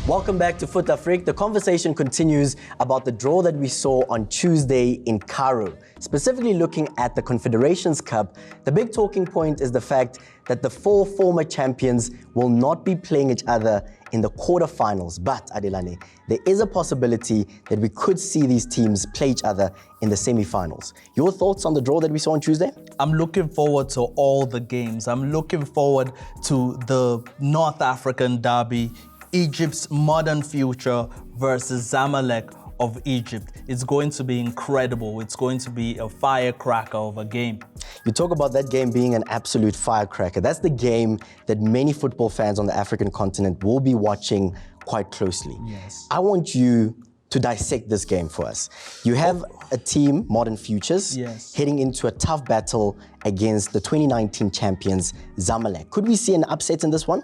Welcome back to Fut-Afrique. The conversation continues about the draw that we saw on Tuesday in Cairo. Specifically looking at the Confederations Cup, the big talking point is the fact that the four former champions will not be playing each other in the quarterfinals. But, Adelani, there is a possibility that we could see these teams play each other in the semi-finals. Your thoughts on the draw that we saw on Tuesday? I'm looking forward to all the games. I'm looking forward to the North African derby, Egypt's modern future versus Zamalek of Egypt. It's going to be incredible. It's going to be a firecracker of a game. You talk about that game being an absolute firecracker. That's the game that many football fans on the African continent will be watching quite closely. Yes. I want you to dissect this game for us. You have a team, Modern Futures, yes, heading into a tough battle against the 2019 champions, Zamalek. Could we see an upset in this one?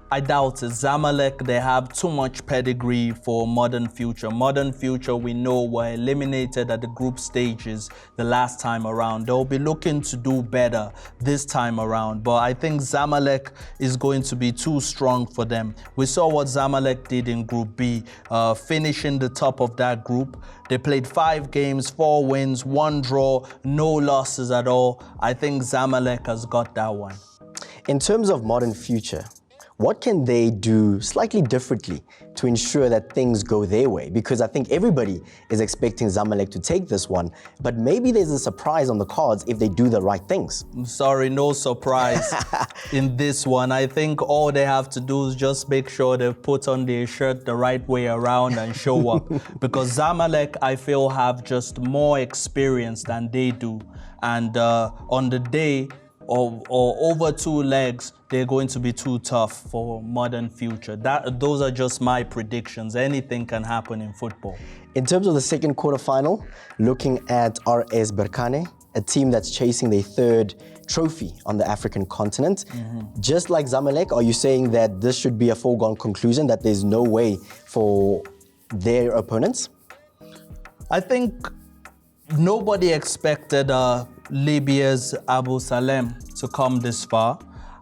I doubt it. Zamalek, they have too much pedigree for Modern Future. Modern Future, we know, were eliminated at the group stages the last time around. They'll be looking to do better this time around, but I think Zamalek is going to be too strong for them. We saw what Zamalek did in Group B, finishing the top of that group. They played 5 games, 4 wins, 1 draw, no losses at all. I think Zamalek has got that one. In terms of Modern Future, what can they do slightly differently to ensure that things go their way? Because I think everybody is expecting Zamalek to take this one, but maybe there's a surprise on the cards if they do the right things. I'm sorry, no surprise in this one. I think all they have to do is just make sure they put on their shirt the right way around and show up. Because Zamalek, I feel, have just more experience than they do. And on the day, or over 2 legs, they're going to be too tough for Modern Future. Those are just my predictions. Anything can happen in football. In terms of the second quarterfinal, looking at RS Berkane, a team that's chasing their 3rd trophy on the African continent. Just like Zamalek, are you saying that this should be a foregone conclusion, that there's no way for their opponents? I think nobody expected Libya's Abu Salem to come this far.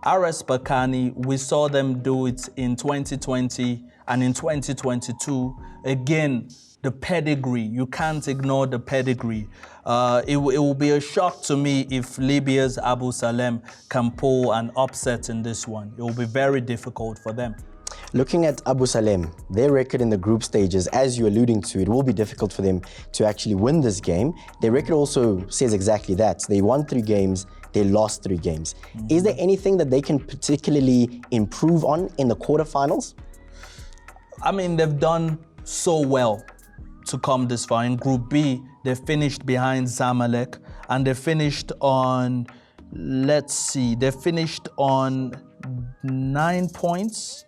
RS Berkane, we saw them do it in 2020 and in 2022. Again, the pedigree, you can't ignore the pedigree. It will be a shock to me if Libya's Abu Salem can pull an upset in this one. It will be very difficult for them. Looking at Abu Salem, their record in the group stages, as you're alluding to, it will be difficult for them to actually win this game. Their record also says exactly that. They won 3 games, they lost 3 games. Is there anything that they can particularly improve on in the quarterfinals? I mean, they've done so well to come this far. In Group B, they finished behind Zamalek, and they finished on, they finished on 9 points.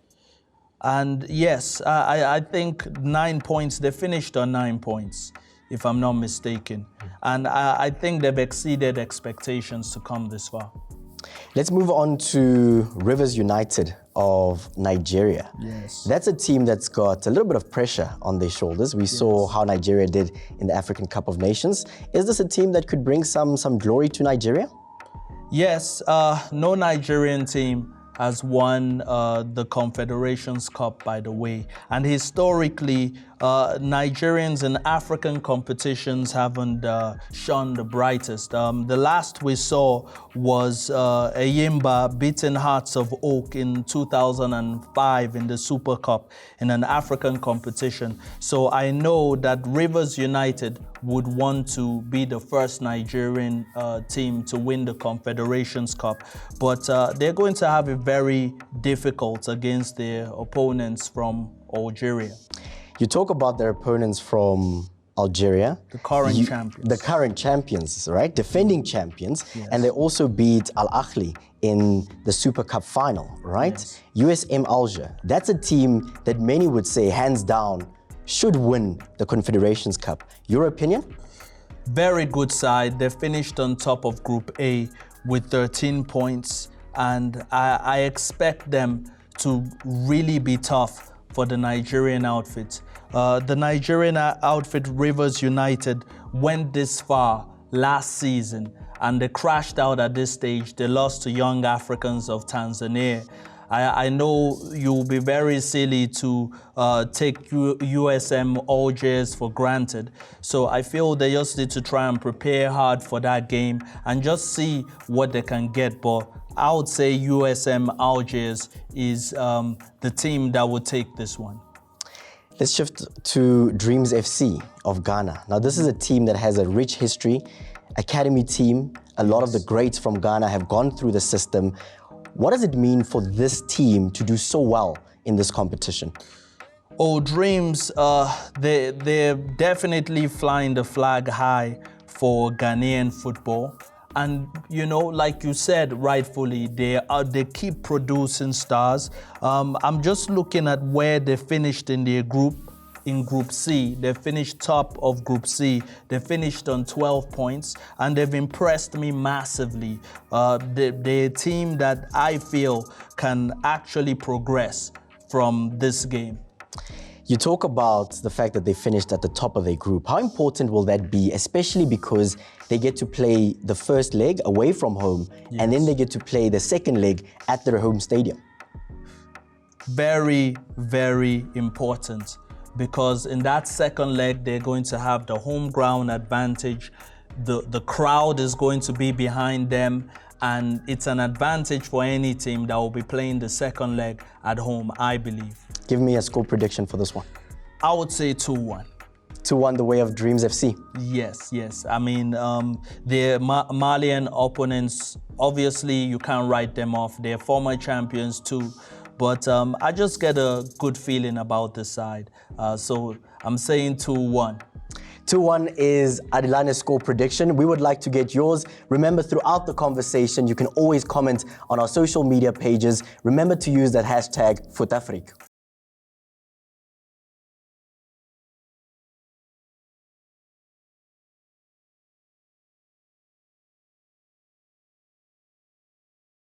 And yes, I think 9 points, they finished on 9 points, if I'm not mistaken. And I think they've exceeded expectations to come this far. Let's move on to Rivers United of Nigeria. Yes. That's a team that's got a little bit of pressure on their shoulders. We saw how Nigeria did in the African Cup of Nations. Is this a team that could bring some glory to Nigeria? Yes, no Nigerian team has won the Confederations Cup, by the way. And historically, Nigerians in African competitions haven't shone the brightest. The last we saw was Eyimba beating Hearts of Oak in 2005 in the Super Cup in an African competition. So I know that Rivers United would want to be the first Nigerian team to win the Confederations Cup. But they're going to have it very difficult against their opponents from Algeria. You talk about their opponents from Algeria. The current champions. The current champions, right? Defending champions. Yes. And they also beat Al Ahly in the Super Cup final, right? Yes. USM Alger. That's a team that many would say, hands down, should win the Confederations Cup. Your opinion? Very good side. They finished on top of Group A with 13 points. And I expect them to really be tough for the Nigerian outfit. The Nigerian outfit, Rivers United, went this far last season and they crashed out at this stage. They lost to Young Africans of Tanzania. I know you'll be very silly to take USM Algiers for granted. So I feel they just need to try and prepare hard for that game and just see what they can get. But I would say USM Algiers is the team that will take this one. Let's shift to Dreams FC of Ghana. Now, this is a team that has a rich history, academy team. A lot of the greats from Ghana have gone through the system. What does it mean for this team to do so well in this competition? Oh, Dreams, they're definitely flying the flag high for Ghanaian football. And, you know, like you said, rightfully, they keep producing stars. I'm just looking at where they finished in their group. In Group C, they finished top of Group C. They finished on 12 points, and they've impressed me massively. They're a team that I feel can actually progress from this game. You talk about the fact that they finished at the top of their group. How important will that be, especially because they get to play the first leg away from home, yes, and then they get to play the second leg at their home stadium? Very, very important, because in that second leg, they're going to have the home ground advantage. The crowd is going to be behind them, and it's an advantage for any team that will be playing the second leg at home, I believe. Give me a score prediction for this one. I would say 2-1. 2-1 the way of Dreams FC? Yes. I mean, the Malian opponents, obviously you can't write them off. They're former champions too. But I just get a good feeling about this side. So I'm saying 2-1. 2-1 is Adelani's score prediction. We would like to get yours. Remember, throughout the conversation, you can always comment on our social media pages. Remember to use that hashtag Fut-Afrique.